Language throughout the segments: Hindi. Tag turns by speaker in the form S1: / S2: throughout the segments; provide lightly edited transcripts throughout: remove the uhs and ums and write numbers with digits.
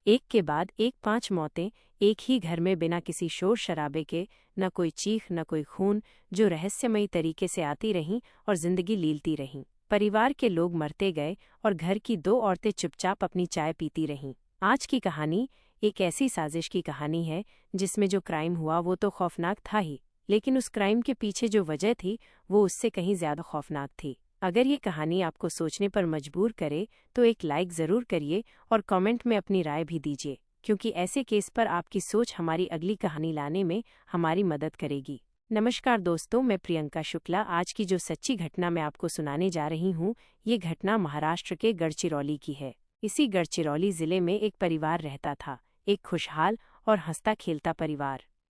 S1: एक के बाद एक 5 मौतें एक ही घर में बिना किसी शोर शराबे के, न कोई चीख न कोई खून, जो रहस्यमयी तरीके से आती रहीं और जिंदगी लीलती रहीं। परिवार के लोग मरते गए और घर की 2 औरतें चुपचाप अपनी चाय पीती रहीं। आज की कहानी एक ऐसी साजिश की कहानी है जिसमें जो क्राइम हुआ वो तो खौफनाक था ही, लेकिन उस क्राइम के पीछे जो वजह थी वो उससे कहीं ज्यादा खौफनाक थी। अगर ये कहानी आपको सोचने पर मजबूर करे तो एक लाइक ज़रूर करिए और कमेंट में अपनी राय भी दीजिए, क्योंकि ऐसे केस पर आपकी सोच हमारी अगली कहानी लाने में हमारी मदद करेगी। नमस्कार दोस्तों, मैं प्रियंका शुक्ला। आज की जो सच्ची घटना मैं आपको सुनाने जा रही हूँ, ये घटना महाराष्ट्र के गढ़चिरौली की है। इसी गढ़चिरौली जिले में एक परिवार रहता था, एक खुशहाल और हंसता खेलता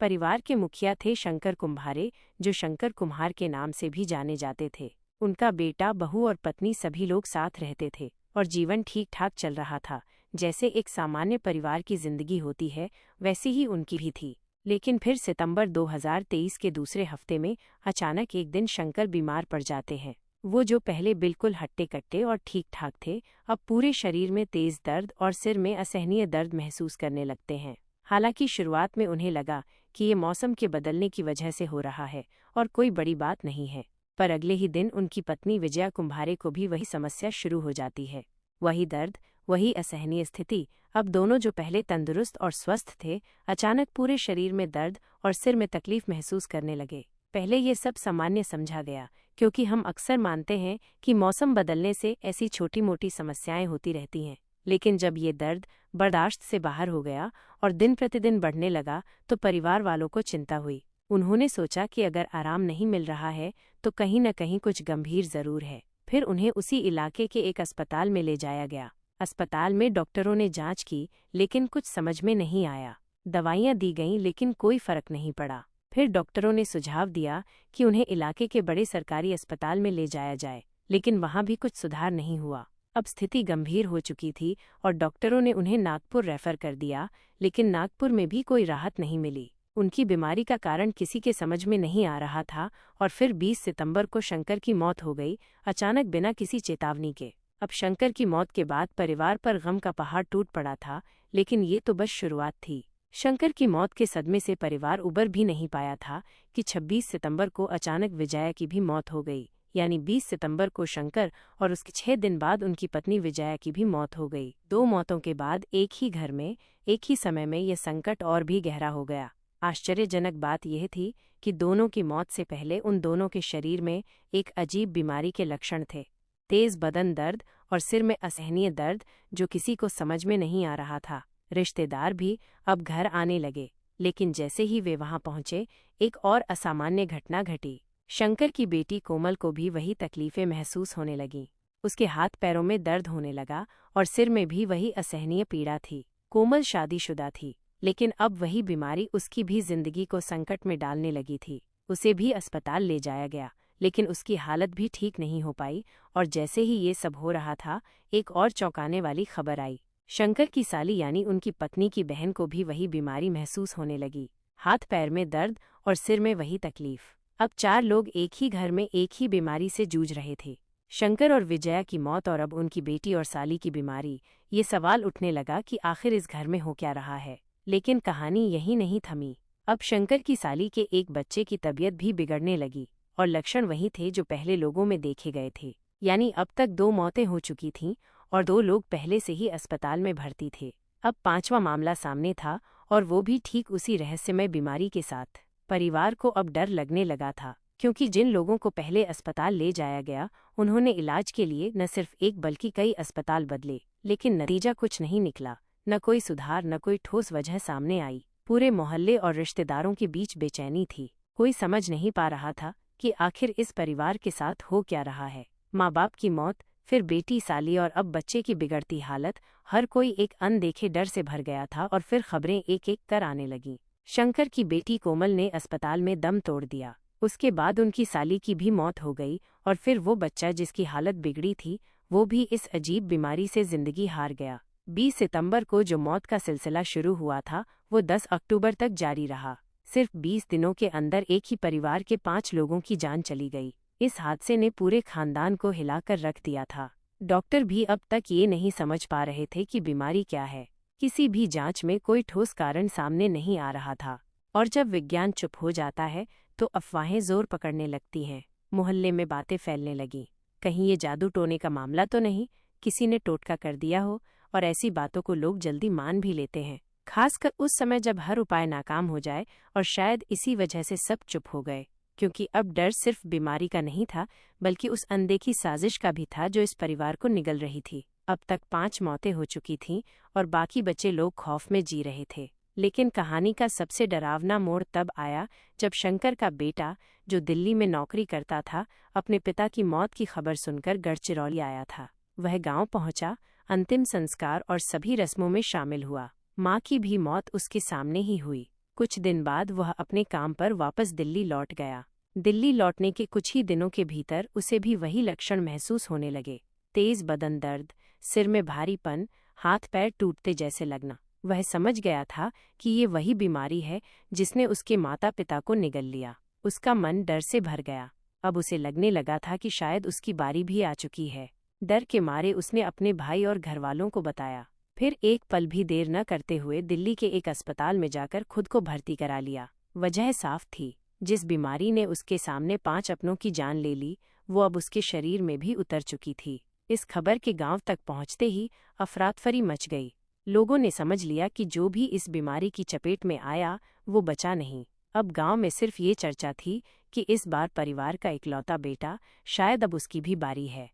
S1: परिवार के मुखिया थे शंकर कुम्हारे, जो शंकर कुम्हार के नाम से भी जाने जाते थे। उनका बेटा, बहू और पत्नी सभी लोग साथ रहते थे और जीवन ठीक ठाक चल रहा था। जैसे एक सामान्य परिवार की जिंदगी होती है वैसी ही उनकी भी थी। लेकिन फिर सितंबर 2023 के दूसरे हफ्ते में अचानक एक दिन शंकर बीमार पड़ जाते हैं। वो जो पहले बिल्कुल हट्टे कट्टे और ठीक ठाक थे, अब पूरे शरीर में तेज दर्द और सिर में असहनीय दर्द महसूस करने लगते हैं। हालांकि शुरुआत में उन्हें लगा कि ये मौसम के बदलने की वजह से हो रहा है और कोई बड़ी बात नहीं है, पर अगले ही दिन उनकी पत्नी विजया कुम्हारे को भी वही समस्या शुरू हो जाती है। वही दर्द, वही असहनीय स्थिति। अब दोनों जो पहले तंदुरुस्त और स्वस्थ थे, अचानक पूरे शरीर में दर्द और सिर में तकलीफ महसूस करने लगे। पहले ये सब सामान्य समझा गया, क्योंकि हम अक्सर मानते हैं कि मौसम बदलने से ऐसी छोटी मोटी समस्याएं होती रहती हैं। लेकिन जब ये दर्द बर्दाश्त से बाहर हो गया और दिन प्रतिदिन बढ़ने लगा तो परिवार वालों को चिंता हुई। उन्होंने सोचा कि अगर आराम नहीं मिल रहा है तो कहीं न कहीं कुछ गंभीर जरूर है। फिर उन्हें उसी इलाके के एक अस्पताल में ले जाया गया। अस्पताल में डॉक्टरों ने जांच की, लेकिन कुछ समझ में नहीं आया। दवाइयां दी गईं, लेकिन कोई फर्क नहीं पड़ा। फिर डॉक्टरों ने सुझाव दिया कि उन्हें इलाके के बड़े सरकारी अस्पताल में ले जाया जाए, लेकिन वहां भी कुछ सुधार नहीं हुआ। अब स्थिति गंभीर हो चुकी थी और डॉक्टरों ने उन्हें नागपुर रेफर कर दिया, लेकिन नागपुर में भी कोई राहत नहीं मिली। उनकी बीमारी का कारण किसी के समझ में नहीं आ रहा था और फिर 20 सितंबर को शंकर की मौत हो गई, अचानक बिना किसी चेतावनी के। अब शंकर की मौत के बाद परिवार पर गम का पहाड़ टूट पड़ा था, लेकिन ये तो बस शुरुआत थी। शंकर की मौत के सदमे से परिवार उबर भी नहीं पाया था कि 26 सितंबर को अचानक विजया की भी मौत हो गई। यानी 20 सितंबर को शंकर और उसके 6 दिन बाद उनकी पत्नी विजया की भी मौत हो गई। 2 मौतों के बाद एक ही घर में एक ही समय में यह संकट और भी गहरा हो गया। आश्चर्यजनक बात यह थी कि दोनों की मौत से पहले उन दोनों के शरीर में एक अजीब बीमारी के लक्षण थे। तेज बदन दर्द और सिर में असहनीय दर्द, जो किसी को समझ में नहीं आ रहा था। रिश्तेदार भी अब घर आने लगे, लेकिन जैसे ही वे वहां पहुंचे, एक और असामान्य घटना घटी। शंकर की बेटी कोमल को भी वही तकलीफें महसूस होने लगीं। उसके हाथ पैरों में दर्द होने लगा और सिर में भी वही असहनीय पीड़ा थी। कोमल शादीशुदा थी, लेकिन अब वही बीमारी उसकी भी जिंदगी को संकट में डालने लगी थी। उसे भी अस्पताल ले जाया गया, लेकिन उसकी हालत भी ठीक नहीं हो पाई। और जैसे ही ये सब हो रहा था, एक और चौंकाने वाली खबर आई। शंकर की साली यानी उनकी पत्नी की बहन को भी वही बीमारी महसूस होने लगी। हाथ पैर में दर्द और सिर में वही तकलीफ। अब 4 लोग एक ही घर में एक ही बीमारी से जूझ रहे थे। शंकर और विजया की मौत और अब उनकी बेटी और साली की बीमारी। ये सवाल उठने लगा कि आखिर इस घर में हो क्या रहा है। लेकिन कहानी यही नहीं थमी। अब शंकर की साली के एक बच्चे की तबीयत भी बिगड़ने लगी और लक्षण वही थे जो पहले लोगों में देखे गए थे। यानी अब तक 2 मौतें हो चुकी थीं और 2 लोग पहले से ही अस्पताल में भर्ती थे। अब 5वां मामला सामने था, और वो भी ठीक उसी रहस्यमय बीमारी के साथ। परिवार को अब डर लगने लगा था, क्योंकि जिन लोगों को पहले अस्पताल ले जाया गया, उन्होंने इलाज के लिए न सिर्फ एक बल्कि कई अस्पताल बदले, लेकिन नतीजा कुछ नहीं निकला। न कोई सुधार, न कोई ठोस वजह सामने आई। पूरे मोहल्ले और रिश्तेदारों के बीच बेचैनी थी। कोई समझ नहीं पा रहा था कि आखिर इस परिवार के साथ हो क्या रहा है। माँ बाप की मौत, फिर बेटी, साली और अब बच्चे की बिगड़ती हालत। हर कोई एक अनदेखे डर से भर गया था और फिर खबरें एक एक कर आने लगीं। शंकर की बेटी कोमल ने अस्पताल में दम तोड़ दिया। उसके बाद उनकी साली की भी मौत हो गई और फिर वो बच्चा जिसकी हालत बिगड़ी थी, वो भी इस अजीब बीमारी से जिंदगी हार गया। 20 सितंबर को जो मौत का सिलसिला शुरू हुआ था, वो 10 अक्टूबर तक जारी रहा। सिर्फ 20 दिनों के अंदर एक ही परिवार के 5 लोगों की जान चली गई। इस हादसे ने पूरे खानदान को हिलाकर रख दिया था। डॉक्टर भी अब तक ये नहीं समझ पा रहे थे कि बीमारी क्या है। किसी भी जांच में कोई ठोस कारण सामने नहीं आ रहा था। और जब विज्ञान चुप हो जाता है तो अफवाहें जोर पकड़ने लगती हैं। मोहल्ले में बातें फैलने लगीं। कहीं ये जादू टोने का मामला तो नहीं, किसी ने टोटका कर दिया हो। और ऐसी बातों को लोग जल्दी मान भी लेते हैं, खासकर उस समय जब हर उपाय नाकाम हो जाए। और शायद इसी वजह से सब चुप हो गए, क्योंकि अब डर सिर्फ बीमारी का नहीं था, बल्कि उस अनदेखी साजिश का भी था जो इस परिवार को निगल रही थी। अब तक 5 मौतें हो चुकी थीं और बाकी बचे लोग खौफ में जी रहे थे। लेकिन कहानी का सबसे डरावना मोड़ तब आया जब शंकर का बेटा, जो दिल्ली में नौकरी करता था, अपने पिता की मौत की खबर सुनकर गढ़चिरौली आया था। वह गांव पहुंचा, अंतिम संस्कार और सभी रस्मों में शामिल हुआ। माँ की भी मौत उसके सामने ही हुई। कुछ दिन बाद वह अपने काम पर वापस दिल्ली लौट गया। दिल्ली लौटने के कुछ ही दिनों के भीतर उसे भी वही लक्षण महसूस होने लगे। तेज बदन दर्द, सिर में भारीपन, हाथ पैर टूटते जैसे लगना। वह समझ गया था कि ये वही बीमारी है जिसने उसके माता पिता को निगल लिया। उसका मन डर से भर गया। अब उसे लगने लगा था कि शायद उसकी बारी भी आ चुकी है। डर के मारे उसने अपने भाई और घरवालों को बताया। फिर एक पल भी देर न करते हुए दिल्ली के एक अस्पताल में जाकर खुद को भर्ती करा लिया। वजह साफ थी, जिस बीमारी ने उसके सामने 5 अपनों की जान ले ली, वो अब उसके शरीर में भी उतर चुकी थी। इस खबर के गांव तक पहुंचते ही अफरातफरी मच गई। लोगों ने समझ लिया कि जो भी इस बीमारी की चपेट में आया वो बचा नहीं। अब गांव में सिर्फ ये चर्चा थी कि इस बार परिवार का इकलौता बेटा, शायद अब उसकी भी बारी है।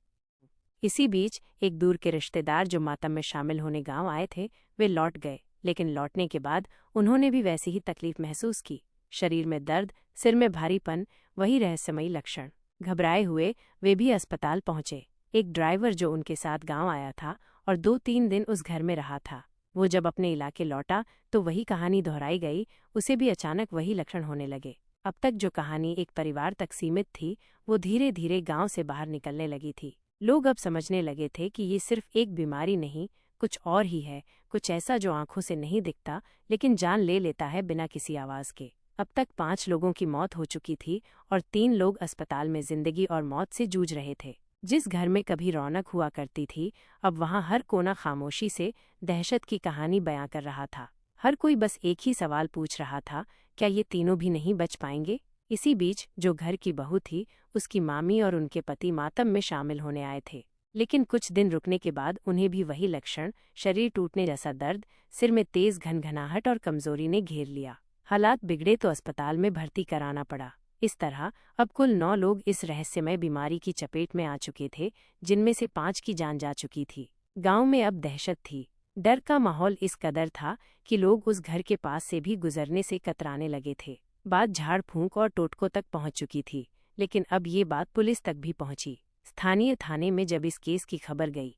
S1: इसी बीच एक दूर के रिश्तेदार जो मातम में शामिल होने गांव आए थे, वे लौट गए। लेकिन लौटने के बाद उन्होंने भी वैसी ही तकलीफ महसूस की। शरीर में दर्द, सिर में भारीपन, वही रहस्यमयी लक्षण। घबराए हुए वे भी अस्पताल पहुंचे। एक ड्राइवर जो उनके साथ गांव आया था और 2-3 दिन उस घर में रहा था, वो जब अपने इलाके लौटा तो वही कहानी दोहराई गई। उसे भी अचानक वही लक्षण होने लगे। अब तक जो कहानी एक परिवार तक सीमित थी, वो धीरे धीरे गांव से बाहर निकलने लगी थी। लोग अब समझने लगे थे कि ये सिर्फ एक बीमारी नहीं, कुछ और ही है, कुछ ऐसा जो आंखों से नहीं दिखता लेकिन जान ले लेता है बिना किसी आवाज के। अब तक 5 लोगों की मौत हो चुकी थी और 3 लोग अस्पताल में जिंदगी और मौत से जूझ रहे थे। जिस घर में कभी रौनक हुआ करती थी, अब वहां हर कोना खामोशी से दहशत की कहानी बयां कर रहा था। हर कोई बस एक ही सवाल पूछ रहा था, क्या ये तीनों भी नहीं बच पाएंगे? इसी बीच जो घर की बहू थी, उसकी मामी और उनके पति मातम में शामिल होने आए थे। लेकिन कुछ दिन रुकने के बाद उन्हें भी वही लक्षण, शरीर टूटने जैसा दर्द, सिर में तेज घनघनाहट और कमजोरी ने घेर लिया। हालात बिगड़े तो अस्पताल में भर्ती कराना पड़ा। इस तरह अब कुल 9 लोग इस रहस्यमय बीमारी की चपेट में आ चुके थे, जिनमें से 5 की जान जा चुकी थी। गांव में अब दहशत थी। डर का माहौल इस कदर था कि लोग उस घर के पास से भी गुजरने से कतराने लगे थे। बात झाड़ फूंक और टोटकों तक पहुंच चुकी थी, लेकिन अब ये बात पुलिस तक भी पहुंची। स्थानीय थाने में जब इस केस की खबर गई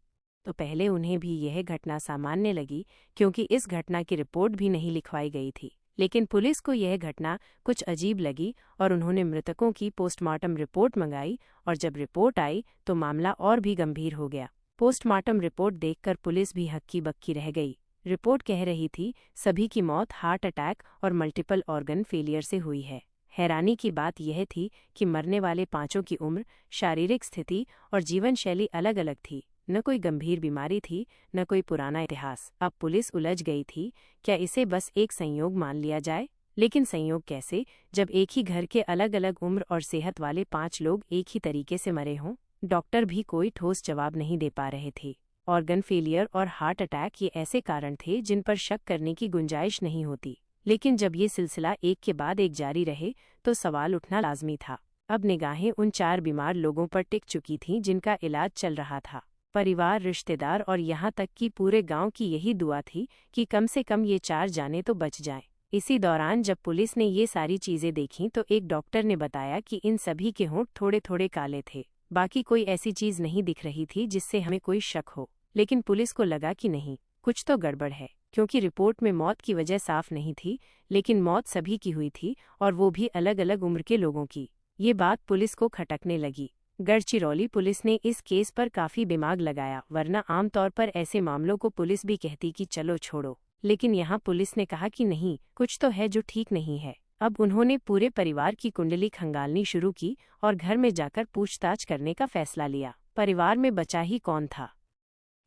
S1: तो पहले उन्हें भी यह घटना सामान्य लगी, क्योंकि इस घटना की रिपोर्ट भी नहीं लिखवाई गई थी। लेकिन पुलिस को यह घटना कुछ अजीब लगी और उन्होंने मृतकों की पोस्टमार्टम रिपोर्ट मंगाई। और जब रिपोर्ट आई तो मामला और भी गंभीर हो गया। पोस्टमार्टम रिपोर्ट देखकर पुलिस भी हक्की बक्की रह गई। रिपोर्ट कह रही थी सभी की मौत हार्ट अटैक और मल्टीपल ऑर्गन फेलियर से हुई है। हैरानी की बात यह थी कि मरने वाले 5 की उम्र, शारीरिक स्थिति और जीवन शैली अलग अलग थी। न कोई गंभीर बीमारी थी, न कोई पुराना इतिहास। अब पुलिस उलझ गई थी, क्या इसे बस एक संयोग मान लिया जाए? लेकिन संयोग कैसे, जब एक ही घर के अलग अलग उम्र और सेहत वाले 5 लोग एक ही तरीके से मरे हों? डॉक्टर भी कोई ठोस जवाब नहीं दे पा रहे थे। ऑर्गन फेलियर और हार्ट अटैक ये ऐसे कारण थे जिन पर शक करने की गुंजाइश नहीं होती। लेकिन जब ये सिलसिला एक के बाद एक जारी रहे तो सवाल उठना लाजमी था। अब निगाहें उन 4 बीमार लोगों पर टिक चुकी थीं जिनका इलाज चल रहा था। परिवार, रिश्तेदार और यहाँ तक कि पूरे गांव की यही दुआ थी कि कम से कम ये 4 जाने तो बच जाएं। इसी दौरान जब पुलिस ने ये सारी चीजें देखीं तो एक डॉक्टर ने बताया कि इन सभी के होंठ थोड़े थोड़े काले थे। बाकी कोई ऐसी चीज नहीं दिख रही थी जिससे हमें कोई शक हो। लेकिन पुलिस को लगा कि नहीं, कुछ तो गड़बड़ है, क्योंकि रिपोर्ट में मौत की वजह साफ नहीं थी, लेकिन मौत सभी की हुई थी और वो भी अलग अलग उम्र के लोगों की। ये बात पुलिस को खटकने लगी। गढ़चिरौली पुलिस ने इस केस पर काफी दिमाग लगाया, वरना आमतौर पर ऐसे मामलों को पुलिस भी कहती कि चलो छोड़ो। लेकिन यहाँ पुलिस ने कहा कि नहीं, कुछ तो है जो ठीक नहीं है। अब उन्होंने पूरे परिवार की कुंडली खंगालनी शुरू की और घर में जाकर पूछताछ करने का फैसला लिया। परिवार में बचा ही कौन था?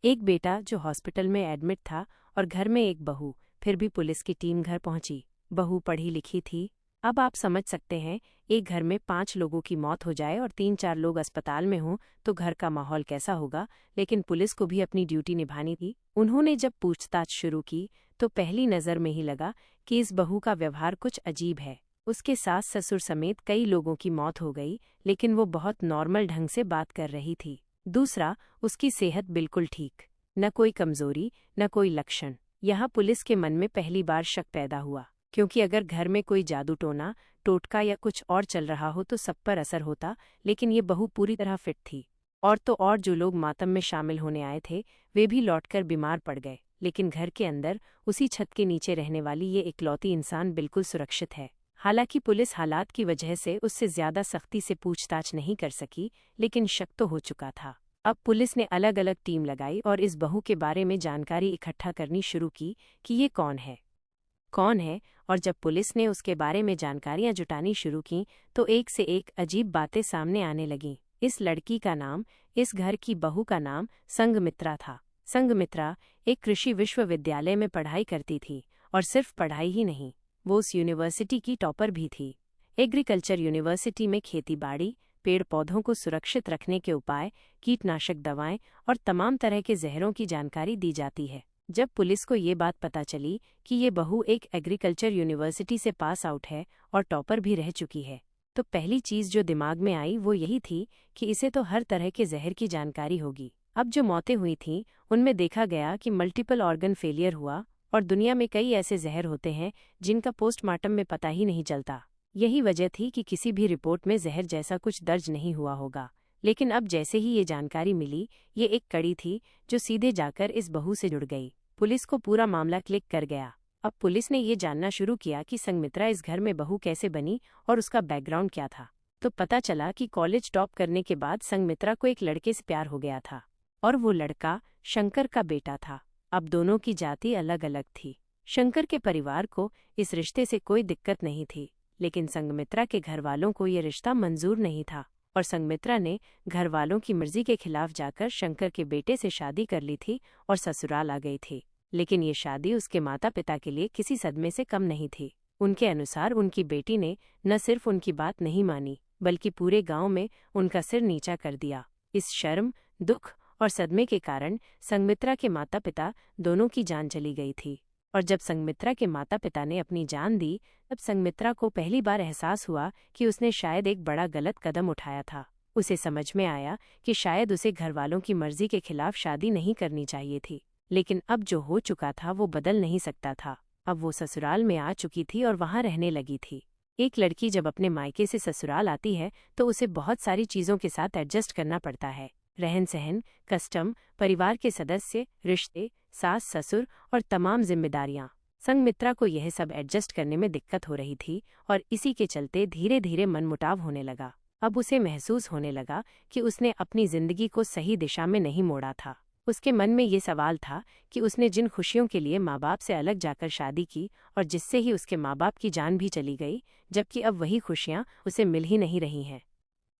S1: एक बेटा जो हॉस्पिटल में एडमिट था और घर में एक बहू। फिर भी पुलिस की टीम घर पहुंची। बहू पढ़ी लिखी थी। अब आप समझ सकते हैं, एक घर में 5 लोगों की मौत हो जाए और 3-4 लोग अस्पताल में हों तो घर का माहौल कैसा होगा। लेकिन पुलिस को भी अपनी ड्यूटी निभानी थी। उन्होंने जब पूछताछ शुरू की तो पहली नज़र में ही लगा कि इस बहू का व्यवहार कुछ अजीब है। उसके सास ससुर समेत कई लोगों की मौत हो गई, लेकिन वो बहुत नॉर्मल ढंग से बात कर रही थी। दूसरा, उसकी सेहत बिल्कुल ठीक, न कोई कमजोरी न कोई लक्षण। यहाँ पुलिस के मन में पहली बार शक पैदा हुआ, क्योंकि अगर घर में कोई जादू टोना टोटका या कुछ और चल रहा हो तो सब पर असर होता, लेकिन ये बहू पूरी तरह फिट थी। और तो और जो लोग मातम में शामिल होने आए थे वे भी लौटकर बीमार पड़ गए, लेकिन घर के अंदर उसी छत के नीचे रहने वाली ये इकलौती इंसान बिल्कुल सुरक्षित है। हालांकि पुलिस हालात की वजह से उससे ज्यादा सख्ती से पूछताछ नहीं कर सकी, लेकिन शक तो हो चुका था। अब पुलिस ने अलग अलग टीम लगाई और इस बहू के बारे में जानकारी इकट्ठा करनी शुरू की कि ये कौन है। और जब पुलिस ने उसके बारे में जानकारियां जुटानी शुरू की तो एक से एक अजीब बातें सामने आने लगीं। इस लड़की का नाम, इस घर की बहू का नाम संघमित्रा था। संघमित्रा एक कृषि विश्वविद्यालय में पढ़ाई करती थी, और सिर्फ पढ़ाई ही नहीं, वो उस यूनिवर्सिटी की टॉपर भी थी। एग्रीकल्चर यूनिवर्सिटी में खेतीबाड़ी, पेड़ पौधों को सुरक्षित रखने के उपाय, कीटनाशक दवाएं और तमाम तरह के जहरों की जानकारी दी जाती है। जब पुलिस को ये बात पता चली कि ये बहू एक एग्रीकल्चर यूनिवर्सिटी से पास आउट है और टॉपर भी रह चुकी है, तो पहली चीज जो दिमाग में आई वो यही थी कि इसे तो हर तरह के जहर की जानकारी होगी। अब जो मौतें हुई थीं उनमें देखा गया कि मल्टीपल ऑर्गन फेलियर हुआ, और दुनिया में कई ऐसे जहर होते हैं जिनका पोस्टमार्टम में पता ही नहीं चलता। यही वजह थी कि किसी भी रिपोर्ट में जहर जैसा कुछ दर्ज नहीं हुआ होगा। लेकिन अब जैसे ही ये जानकारी मिली, ये एक कड़ी थी जो सीधे जाकर इस बहू से जुड़ गई। पुलिस को पूरा मामला क्लिक कर गया। अब पुलिस ने ये जानना शुरू किया कि संघमित्रा इस घर में बहू कैसे बनी और उसका बैकग्राउंड क्या था। तो पता चला कि कॉलेज टॉप करने के बाद संघमित्रा को एक लड़के से प्यार हो गया था, और वो लड़का शंकर का बेटा था। अब दोनों की जाति अलग अलग थी। शंकर के परिवार को इस रिश्ते से कोई दिक्कत नहीं थी, लेकिन संघमित्रा के घर वालों को ये रिश्ता मंजूर नहीं था, और संघमित्रा ने घर वालों की मर्जी के खिलाफ जाकर शंकर के बेटे से शादी कर ली थी और ससुराल आ गई थी। लेकिन ये शादी उसके माता पिता के लिए किसी सदमे से कम नहीं थी। उनके अनुसार उनकी बेटी ने न सिर्फ उनकी बात नहीं मानी, बल्कि पूरे गांव में उनका सिर नीचा कर दिया। इस शर्म, दुख और सदमे के कारण संघमित्रा के माता पिता दोनों की जान चली गई थी। और जब संघमित्रा के माता पिता ने अपनी जान दी, तब संघमित्रा को पहली बार एहसास हुआ कि उसने शायद एक बड़ा गलत कदम उठाया था। उसे समझ में आया कि शायद उसे घरवालों की मर्जी के खिलाफ शादी नहीं करनी चाहिए थी। लेकिन अब जो हो चुका था वो बदल नहीं सकता था। अब वो ससुराल में आ चुकी थी और वहां रहने लगी थी। एक लड़की जब अपने मायके से ससुराल आती है तो उसे बहुत सारी चीजों के साथ एडजस्ट करना पड़ता है। रहन सहन, कस्टम, परिवार के सदस्य, रिश्ते, सास ससुर और तमाम जिम्मेदारियां। संघमित्रा को यह सब एडजस्ट करने में दिक्कत हो रही थी, और इसी के चलते धीरे धीरे मनमुटाव होने लगा। अब उसे महसूस होने लगा कि उसने अपनी जिंदगी को सही दिशा में नहीं मोड़ा था। उसके मन में ये सवाल था कि उसने जिन खुशियों के लिए माँ बाप से अलग जाकर शादी की, और जिससे ही उसके माँ बाप की जान भी चली गई, जबकि अब वही खुशियाँ उसे मिल ही नहीं रही हैं।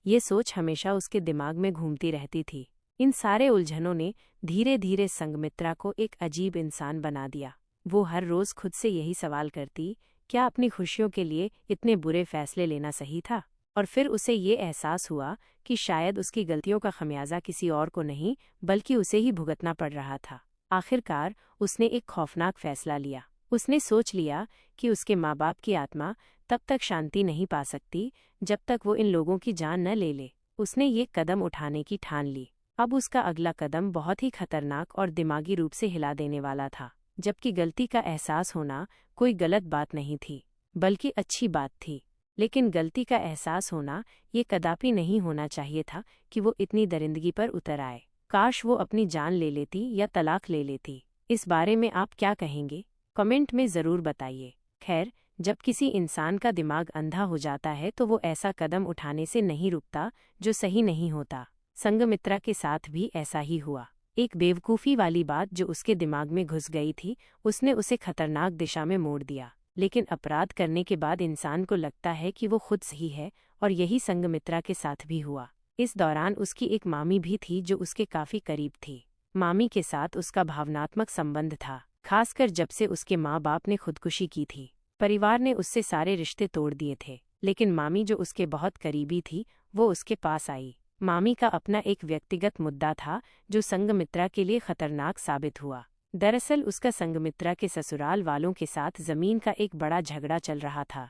S1: ये सोच हमेशा उसके दिमाग में घूमती रहती थी। इन सारे उलझनों ने धीरे धीरे संघमित्रा को एक अजीब इंसान बना दिया। वो हर रोज खुद से यही सवाल करती, क्या अपनी खुशियों के लिए इतने बुरे फैसले लेना सही था? और फिर उसे ये एहसास हुआ कि शायद उसकी गलतियों का खमियाजा किसी और को नहीं, बल्कि उसे ही भुगतना पड़ रहा था। आखिरकार उसने एक खौफनाक फैसला लिया। उसने सोच लिया कि उसके माँ बाप की आत्मा तब तक शांति नहीं पा सकती जब तक वो इन लोगों की जान न ले ले। उसने ये कदम उठाने की ठान ली। अब उसका अगला कदम बहुत ही खतरनाक और दिमागी रूप से हिला देने वाला था। जबकि गलती का एहसास होना कोई गलत बात नहीं थी, बल्कि अच्छी बात थी। लेकिन गलती का एहसास होना ये कदापि नहीं होना चाहिए था कि वो इतनी दरिंदगी पर उतर आए। काश वो अपनी जान ले लेती या तलाक ले लेती। इस बारे में आप क्या कहेंगे? कमेंट में ज़रूर बताइए। खैर, जब किसी इंसान का दिमाग अंधा हो जाता है तो वो ऐसा कदम उठाने से नहीं रुकता जो सही नहीं होता। संघमित्रा के साथ भी ऐसा ही हुआ। एक बेवकूफ़ी वाली बात जो उसके दिमाग में घुस गई थी, उसने उसे खतरनाक दिशा में मोड़ दिया। लेकिन अपराध करने के बाद इंसान को लगता है कि वो खुद सही है, और यही संघमित्रा के साथ भी हुआ। इस दौरान उसकी एक मामी भी थी जो उसके काफ़ी करीब थी। मामी के साथ उसका भावनात्मक संबंध था। खासकर जब से उसके माँ बाप ने खुदकुशी की थी। परिवार ने उससे सारे रिश्ते तोड़ दिए थे, लेकिन मामी जो उसके बहुत करीबी थी वो उसके पास आई। मामी का अपना एक व्यक्तिगत मुद्दा था जो संगमित्रा के लिए खतरनाक साबित हुआ। दरअसल उसका संगमित्रा के ससुराल वालों के साथ जमीन का एक बड़ा झगड़ा चल रहा था।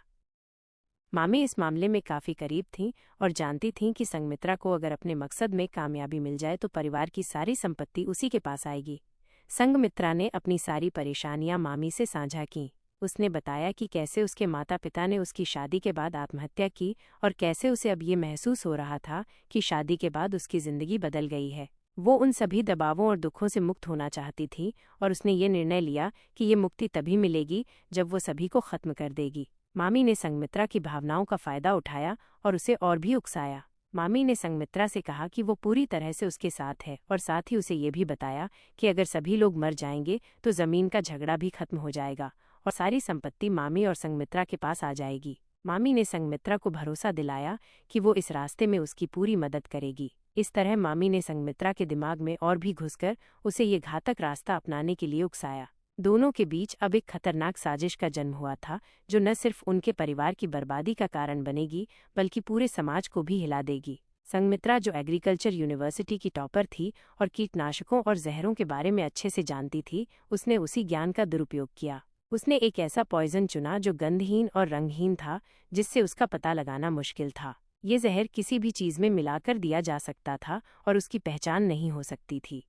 S1: मामी इस मामले में काफी करीब थीं और जानती थीं कि संगमित्रा को अगर अपने मकसद में कामयाबी मिल जाए तो परिवार की सारी संपत्ति उसी के पास आएगी। संगमित्रा ने अपनी सारी परेशानियां मामी से साझा की। उसने बताया कि कैसे उसके माता पिता ने उसकी शादी के बाद आत्महत्या की और कैसे उसे अब ये महसूस हो रहा था कि शादी के बाद उसकी जिंदगी बदल गई है। वो उन सभी दबावों और दुखों से मुक्त होना चाहती थी और उसने ये निर्णय लिया कि ये मुक्ति तभी मिलेगी जब वो सभी को खत्म कर देगी। मामी ने संगमित्रा की भावनाओं का फायदा उठाया और उसे और भी उकसाया। मामी ने संगमित्रा से कहा कि वो पूरी तरह से उसके साथ है और साथ ही उसे ये भी बताया कि अगर सभी लोग मर जाएंगे तो जमीन का झगड़ा भी खत्म हो जाएगा और सारी संपत्ति मामी और संगमित्रा के पास आ जाएगी। मामी ने संगमित्रा को भरोसा दिलाया कि वो इस रास्ते में उसकी पूरी मदद करेगी। इस तरह मामी ने संगमित्रा के दिमाग में और भी घुसकर उसे ये घातक रास्ता अपनाने के लिए उकसाया। दोनों के बीच अब एक खतरनाक साजिश का जन्म हुआ था जो न सिर्फ उनके परिवार की बर्बादी का कारण बनेगी बल्कि पूरे समाज को भी हिला देगी। संगमित्रा जो एग्रीकल्चर यूनिवर्सिटी की टॉपर थी और कीटनाशकों और जहरों के बारे में अच्छे से जानती थी, उसने उसी ज्ञान का दुरुपयोग किया। उसने एक ऐसा पॉइजन चुना जो गंधहीन और रंगहीन था, जिससे उसका पता लगाना मुश्किल था। ये जहर किसी भी चीज में मिलाकर दिया जा सकता था और उसकी पहचान नहीं हो सकती थी।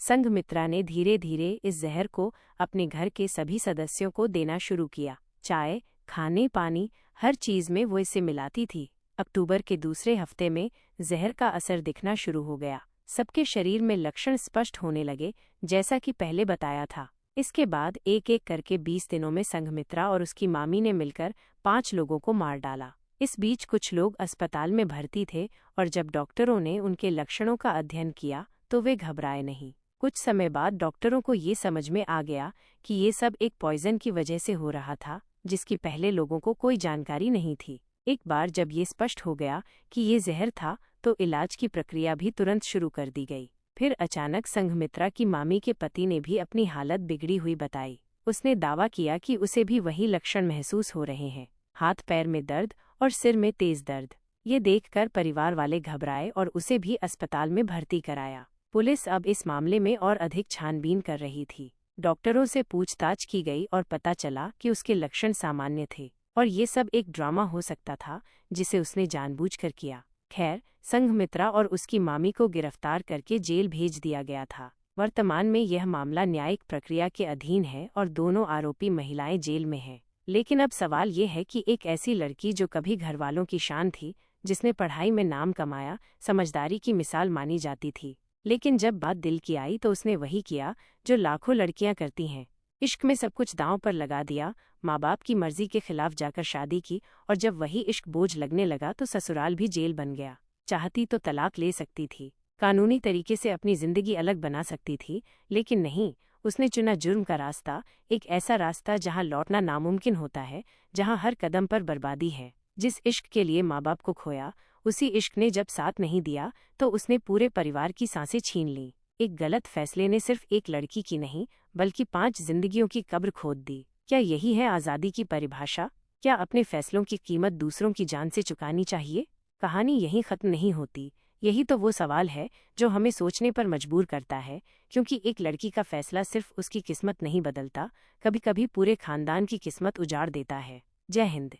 S1: संगमित्रा ने धीरे धीरे इस जहर को अपने घर के सभी सदस्यों को देना शुरू किया। चाय, खाने, पानी, हर चीज में वो इसे मिलाती थी। अक्टूबर के दूसरे हफ्ते में जहर का असर दिखना शुरू हो गया। सबके शरीर में लक्षण स्पष्ट होने लगे, जैसा कि पहले बताया था। इसके बाद एक एक करके 20 दिनों में संगमित्रा और उसकी मामी ने मिलकर 5 लोगों को मार डाला। इस बीच कुछ लोग अस्पताल में भर्ती थे और जब डॉक्टरों ने उनके लक्षणों का अध्ययन किया तो वे घबराए नहीं। कुछ समय बाद डॉक्टरों को ये समझ में आ गया कि ये सब एक पॉइजन की वजह से हो रहा था, जिसकी पहले लोगों को कोई जानकारी नहीं थी। एक बार जब ये स्पष्ट हो गया कि ये जहर था तो इलाज की प्रक्रिया भी तुरंत शुरू कर दी गई। फिर अचानक संगमित्रा की मामी के पति ने भी अपनी हालत बिगड़ी हुई बताई। उसने दावा किया कि उसे भी वही लक्षण महसूस हो रहे हैं, हाथ पैर में दर्द और सिर में तेज दर्द। ये देखकर परिवार वाले घबराए और उसे भी अस्पताल में भर्ती कराया। पुलिस अब इस मामले में और अधिक छानबीन कर रही थी। डॉक्टरों से पूछताछ की गई और पता चला कि उसके लक्षण सामान्य थे और ये सब एक ड्रामा हो सकता था जिसे उसने जानबूझकर किया। खैर, संगमित्रा और उसकी मामी को गिरफ्तार करके जेल भेज दिया गया था। वर्तमान में यह मामला न्यायिक प्रक्रिया के अधीन है और दोनों आरोपी महिलाएं जेल में हैं। लेकिन अब सवाल ये है कि एक ऐसी लड़की जो कभी घरवालों की शान थी, जिसने पढ़ाई में नाम कमाया, समझदारी की मिसाल मानी जाती थी, लेकिन जब बात दिल की आई तो उसने वही किया जो लाखों लड़कियां करती हैं। इश्क में सब कुछ दांव पर लगा दिया, माँ बाप की मर्जी के खिलाफ जाकर शादी की और जब वही इश्क बोझ लगने लगा तो ससुराल भी जेल बन गया। चाहती तो तलाक ले सकती थी, कानूनी तरीके से अपनी जिंदगी अलग बना सकती थी, लेकिन नहीं, उसने चुना जुर्म का रास्ता, एक ऐसा रास्ता जहां लौटना नामुमकिन होता है, जहां हर कदम पर बर्बादी है। जिस इश्क के लिए माँ बाप को खोया, उसी इश्क ने जब साथ नहीं दिया तो उसने पूरे परिवार की सांसें छीन ली। एक गलत फैसले ने सिर्फ एक लड़की की नहीं बल्कि 5 जिंदगियों की कब्र खोद दी। क्या यही है आज़ादी की परिभाषा? क्या अपने फैसलों की कीमत दूसरों की जान से चुकानी चाहिए? कहानी यहीं खत्म नहीं होती। यही तो वो सवाल है जो हमें सोचने पर मजबूर करता है, क्योंकि एक लड़की का फैसला सिर्फ उसकी किस्मत नहीं बदलता, कभी कभी पूरे खानदान की किस्मत उजाड़ देता है। जय हिंद।